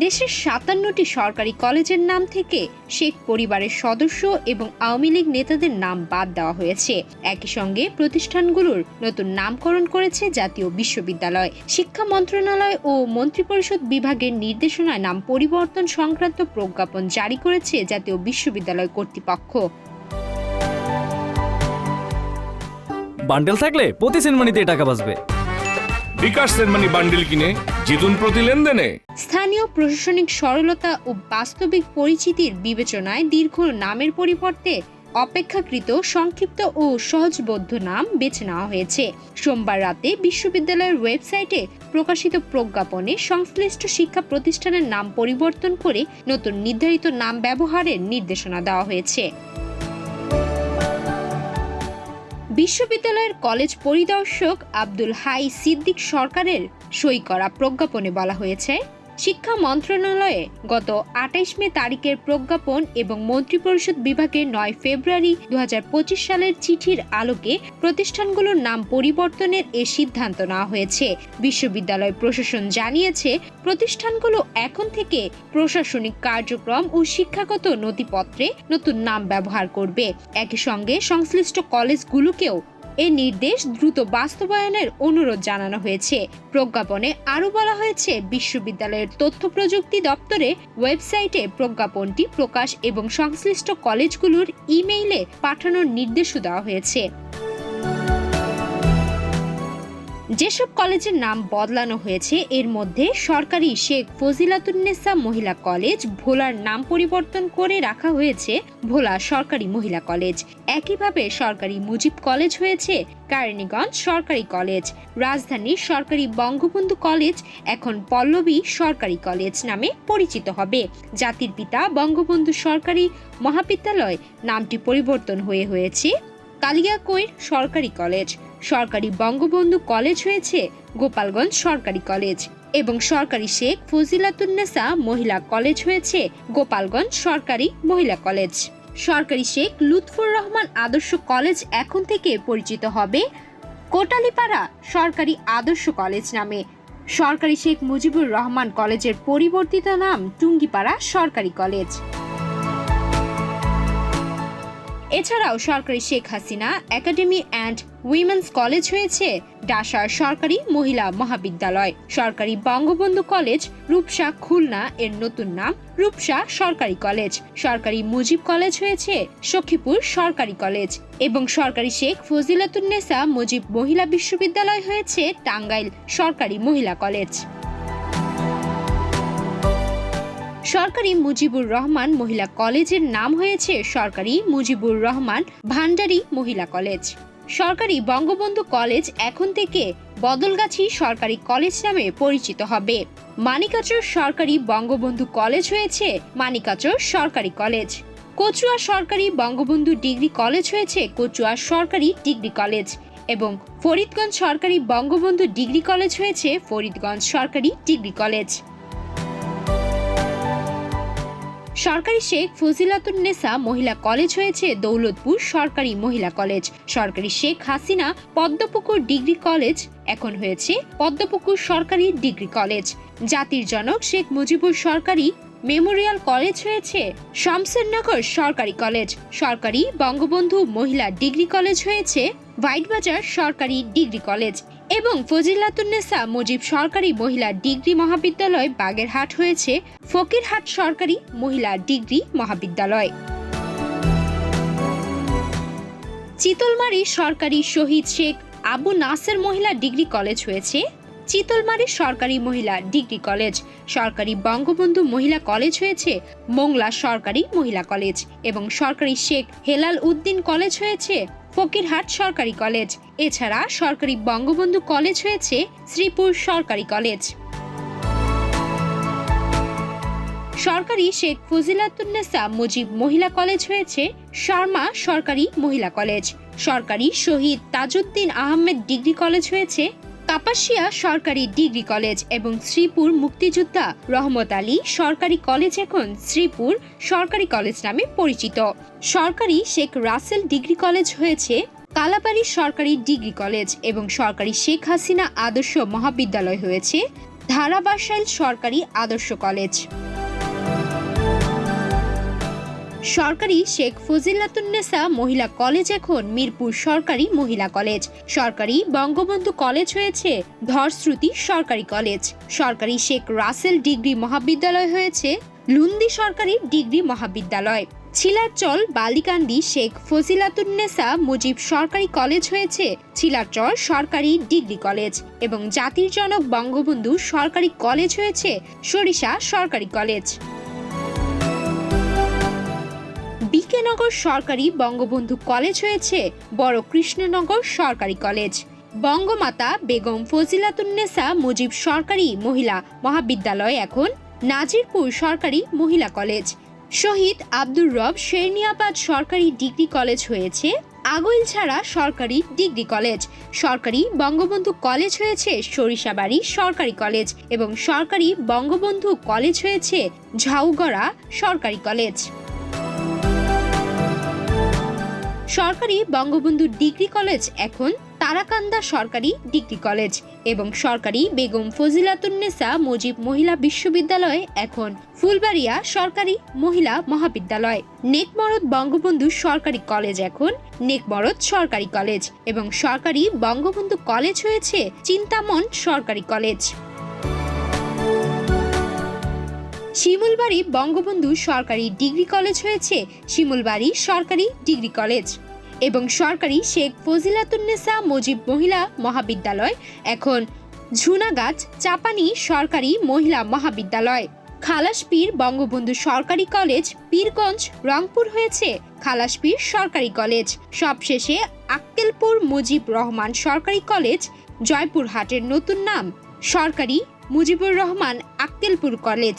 দেশের ৫৭টি সরকারি কলেজের নাম থেকে শেখ পরিবারের সদস্য এবং আওয়ামী লীগ নেতাদের নাম বাদ দেওয়া হয়েছে। একই সঙ্গে প্রতিষ্ঠানগুলোর নতুন নামকরণ করেছে জাতীয় বিশ্ববিদ্যালয়। শিক্ষা মন্ত্রণালয় ও মন্ত্রিপরিষদ বিভাগের নির্দেশনায় নাম পরিবর্তন সংক্রান্ত প্রজ্ঞাপন জারি করেছে জাতীয় বিশ্ববিদ্যালয় কর্তৃপক্ষ। বান্ডেল থাকলে প্রতি সেনমানিতে টাকা বাঁচবে। বিকাশ সেনমানি বান্ডেল কিনে জিতুন প্রতি লেনদেনে। স্থানীয় প্রশাসনিক সরলতা ও বাস্তবিক পরিচিতির বিবেচনায় দীর্ঘ নামের পরিবর্তে অপেক্ষাকৃত সংক্ষিপ্ত ও সহজবোধ্য নাম বেছে নেওয়া হয়েছে। সোমবার রাতে বিশ্ববিদ্যালয়ের ওয়েবসাইটে প্রকাশিত প্রজ্ঞাপনে সংশ্লিষ্ট শিক্ষা প্রতিষ্ঠানের নাম পরিবর্তন করে নতুন নির্ধারিত নাম ব্যবহারের নির্দেশনা দেওয়া হয়েছে। বিশ্ববিদ্যালয়ের কলেজ পরিদর্শক আব্দুল হাই সিদ্দিক সরকারের সই করা প্রজ্ঞাপনে বলা হয়েছে, শিক্ষা মন্ত্রণালয়ে গত ২৮ মে তারিখের প্রজ্ঞাপন এবং মন্ত্রিপরিষদ বিভাগের ৯ ফেব্রুয়ারি ২০২৫ সালের চিঠির আলোকে প্রতিষ্ঠানগুলোর নাম পরিবর্তনের এ সিদ্ধান্ত নেওয়া হয়েছে। বিশ্ববিদ্যালয় প্রশাসন জানিয়েছে, প্রতিষ্ঠানগুলো এখন থেকে প্রশাসনিক কার্যক্রম ও শিক্ষাগত নথিপত্রে নতুন নাম ব্যবহার করবে। একই সঙ্গে সংশ্লিষ্ট কলেজগুলোকেও এ নির্দেশ দ্রুত বাস্তবায়নের অনুরোধ জানানো হয়েছে। প্রজ্ঞাপনে আরও বলা হয়েছে, বিশ্ববিদ্যালয়ের তথ্য প্রযুক্তি দপ্তরে ওয়েবসাইটে প্রজ্ঞাপনটি প্রকাশ এবং সংশ্লিষ্ট কলেজগুলোর ইমেইলে পাঠানোর নির্দেশও দেওয়া হয়েছে। যেসব কলেজের নাম বদলানো হয়েছে এর মধ্যে সরকারি শেখ ফজিলাতুন্নেসা মহিলা কলেজ ভোলার নাম পরিবর্তন করে রাখা হয়েছে ভোলা সরকারি মহিলা কলেজ। একইভাবে সরকারি মুজিব কলেজ হয়েছে কেরানীগঞ্জ সরকারি কলেজ। রাজধানীর সরকারি বঙ্গবন্ধু কলেজ এখন পল্লবী সরকারি কলেজ নামে পরিচিত হবে। জাতির পিতা বঙ্গবন্ধু সরকারি মহাবিদ্যালয় নামটি পরিবর্তন হয়েছে কালিয়াকৈর সরকারি কলেজ। সরকারি বঙ্গবন্ধু কলেজ হয়েছে গোপালগঞ্জ সরকারি কলেজ এবং সরকারি শেখ ফজিলাতুন্নেসা মহিলা কলেজ হয়েছে গোপালগঞ্জ সরকারি মহিলা কলেজ। সরকারি শেখ লুৎফুর রহমান আদর্শ কলেজ এখন থেকে পরিচিত হবে কোটালীপাড়া সরকারি আদর্শ কলেজ নামে। সরকারি শেখ মুজিবুর রহমান কলেজের পরিবর্তিত নাম টুঙ্গিপাড়া সরকারি কলেজ। এছাড়াও সরকারি Sheikh Hasina academy and women's college হয়েছে ডাসার সরকারি মহিলা মহাবিদ্যালয়। সরকারি বঙ্গবন্ধু কলেজ রূপসা খুলনা এর নতুন নাম রূপসা সরকারি কলেজ। সরকারি মুজিব কলেজ হয়েছে সখীপুর সরকারি কলেজ এবং সরকারি শেখ ফজিলাতুন্নেসা মুজিব মহিলা বিশ্ববিদ্যালয় হয়েছে টাঙ্গাইল সরকারি মহিলা কলেজ। সরকারি মুজিবুর রহমান মহিলা কলেজের নাম হয়েছে সরকারি মুজিবুর রহমান ভান্ডারী মহিলা কলেজ। সরকারি বঙ্গবন্ধু কলেজ এখন থেকে বদলগাছি সরকারি কলেজ নামে পরিচিত হবে। মানিকাচর সরকারি বঙ্গবন্ধু কলেজ হয়েছে মানিকাচর সরকারি কলেজ। কচুয়া সরকারি বঙ্গবন্ধু ডিগ্রি কলেজ হয়েছে কচুয়া সরকারি ডিগ্রি কলেজ এবং ফরিদগঞ্জ সরকারি বঙ্গবন্ধু ডিগ্রি কলেজ হয়েছে ফরিদগঞ্জ সরকারি ডিগ্রি কলেজ। সরকারি শেখ ফজিলাতুন্নেসা মহিলা কলেজ হয়েছে দৌলতপুর সরকারি মহিলা কলেজ। সরকারি শেখ হাসিনা পদ্মপুকুর ডিগ্রি কলেজ এখন হয়েছে পদ্মপুকুর সরকারি ডিগ্রি কলেজ। জাতির জনক শেখ মুজিবুর সরকারি মেমোরিয়াল কলেজ হয়েছে শামসেরনগর সরকারি কলেজ। সরকারি বঙ্গবন্ধু মহিলা ডিগ্রি কলেজ হয়েছে ভাইটবাজার সরকারি ডিগ্রি কলেজ এবং ফজিলাতুন্নেসা মুজিব সরকারি মহিলা ডিগ্রি মহাবিদ্যালয় বাগেরহাট হয়েছে ফকিরহাট সরকারি মহিলা ডিগ্রি মহাবিদ্যালয়। চিতলমারী সরকারি শহীদ শেখ আবু নাসের মহিলা ডিগ্রি কলেজ হয়েছে চিতলমারী সরকারি মহিলা ডিগ্রি কলেজ। সরকারি বঙ্গবন্ধু মহিলা কলেজ হয়েছে মোংলা সরকারি মহিলা কলেজ এবং সরকারি শেখ হেলাল উদ্দিন কলেজ হয়েছে ফকিরহাট সরকারি কলেজ। এছাড়া সরকারি বঙ্গবন্ধু কলেজ হয়েছে শ্রীপুর সরকারি কলেজ। সরকারি শেখ ফজিলাতুন্নেসা মুজিব মহিলা কলেজ হয়েছে শর্মা সরকারি মহিলা কলেজ। সরকারি শহীদ তাজউদ্দিন আহমেদ ডিগ্রি কলেজ হয়েছে কাপাসিয়া সরকারি ডিগ্রি কলেজ এবং শ্রীপুর মুক্তিযোদ্ধা রহমত আলী সরকারি কলেজ এখন শ্রীপুর সরকারি কলেজ নামে পরিচিত। সরকারি শেখ রাসেল ডিগ্রি কলেজ হয়েছে কালাপাড়ি সরকারি ডিগ্রি কলেজ এবং সরকারি শেখ হাসিনা আদর্শ মহাবিদ্যালয় হয়েছে ধারাবাসাইল সরকারি আদর্শ কলেজ, সরকারি শেখ ফজিলাতুন্নেসা মহিলা কলেজ এখন মিরপুর সরকারি মহিলা কলেজ, সরকারি বঙ্গবন্ধু কলেজ হয়েছে ধরশ্রুতি সরকারি কলেজ, সরকারি শেখ রাসেল ডিগ্রি মহাবিদ্যালয় হয়েছে লুন্দি সরকারি ডিগ্রি মহাবিদ্যালয়, ছিলারচল বালিকান্দি শেখ ফজিলাতুন্নেসা মুজিব সরকারি কলেজ হয়েছে ছিলারচর সরকারি ডিগ্রি কলেজ এবং জাতির জনক বঙ্গবন্ধু সরকারি কলেজ হয়েছে সরিষা সরকারি কলেজ। বিকেনগর সরকারি বঙ্গবন্ধু কলেজ হয়েছে বড় কৃষ্ণনগর সরকারি কলেজ, বঙ্গমাতা বেগম ফজিলাতুন্নেসা মুজিব সরকারি মহিলা মহাবিদ্যালয় এখন নাজিরপুর সরকারি মহিলা কলেজ, শহীদ আব্দুর রব শেরনিয়াবাদ সরকারি ডিগ্রি কলেজ হয়েছে আগৈলছাড়া সরকারি ডিগ্রি কলেজ, সরকারি বঙ্গবন্ধু কলেজ হয়েছে সরিষাবাড়ি সরকারি কলেজ এবং সরকারি বঙ্গবন্ধু কলেজ হয়েছে ঝাউগড়া সরকারি কলেজ। সরকারি বঙ্গবন্ধু ডিগ্রি কলেজ এখন তারাকান্দা সরকারি ডিগ্রি কলেজ এবং সরকারি বেগম ফজিলাতুন্নেসা মুজিব মহিলা বিশ্ববিদ্যালয় এখন ফুলবাড়িয়া সরকারি মহিলা মহাবিদ্যালয়, নেকমরদ বঙ্গবন্ধু সরকারি কলেজ এখন নেকমরদ সরকারি কলেজ এবং সরকারি বঙ্গবন্ধু কলেজ হয়েছে চিন্তামন সরকারি কলেজ। শিমুলবাড়ি বঙ্গবন্ধু সরকারি ডিগ্রি কলেজ হয়েছে শিমুলবাড়ি সরকারি ডিগ্রি কলেজ এবং সরকারি শেখ ফজিলাতুন্নেসা মুজিব মহিলা মহাবিদ্যালয় এখন ঝুনাগাছ চাপানি সরকারি মহিলা মহাবিদ্যালয়। খালাসপীর বঙ্গবন্ধু সরকারি কলেজ পীরগঞ্জ রংপুর হয়েছে খালাসপীর সরকারি কলেজ। সবশেষে আক্কেলপুর মুজিব রহমান সরকারি কলেজ জয়পুরহাটের নতুন নাম সরকারি মুজিবুর রহমান আক্কেলপুর কলেজ।